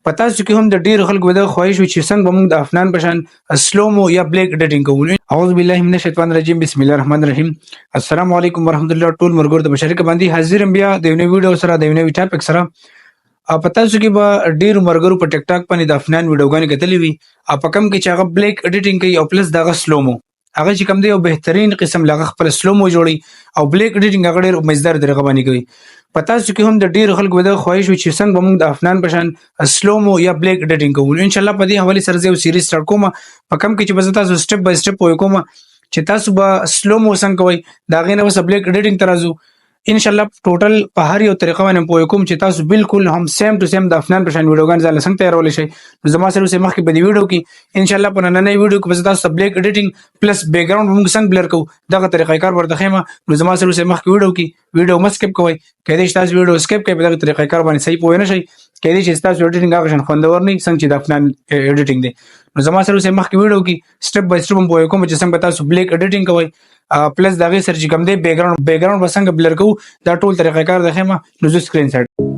پتا چې کوم د ډیر خلکو د خواهش وي چې څنګه موږ د افنان پشان سلومو یا بلیک ایډیټینګ کوو. اعوذ بالله من الشیطان الرجیم، بسم الله الرحمن الرحیم. السلام علیکم ورحمت الله. ټول مرګور د بشریک باندې حاضر بیا د یو ویډیو سره د یو ټاپک سره. پتا چې کې به ډیر مرګرو په ټیک ټاک باندې د افنان ویډیوګانې کتلې وي، په کم کې چې هغه بلیک ایډیټینګ کوي او پلس دغه سلومو هغه چې کوم دی یو بهترین قسم لغه خپل سلومو جوړي او بلیک ایډیټینګ هغه ډیر مزدار طریقه باندې کوي. پتا چې کوم د ډیر خلکو د خواهش وي چې څنګه موږ د افنان پشان سلومو یا بلیک ایډیټینګ کوو. ان شاء الله په دې حواله سره یو سیریز سٹارټ کوم، په کم کې چې بس تاسو سټپ بای سټپ وای کوم چې تاسو به سلومو څنګه کوي دا غینه وس بلیک ایډیټینګ ترازو. ان شاء الله ټوټل په هر یو طریقه باندې پوي کوم چې تاسو بالکل هم سیم ټو سیم د افنان پشان ویډیوګان ځل څنګه تیارول شي. نو زما سره اوسه مخکې په دې ویډیو کې ان شاء الله په نننۍ ویډیو کې بس تاسو بلیک ایډیټینګ پلس بیک ګراوند موږ څنګه بلر کوو دغه طریقې کار ورته خېمه. نو زما سره اوسه مخکې ویډیو کې ویډیو مسکپ کوي، کله چې تاسو ویډیو سکپ کوي په دغه طریقې کار باندې صحیح پوي نه شي، کله چې تاسو ایډیټینګ هغه شان خوندور نه څنګه چې د افنان ایډیټینګ دی. نو زما سره اوسه مخکې ویډیو کې سټپ بای سټپ پوي کوم چې څنګه تاسو بلیک ایډیټینګ کوي پلس دغه سر چې کوم دی بیک ګراوند بسنګ بلر کوو دا ټول طریقې کار د خېمه. نو زه سکرین شاټ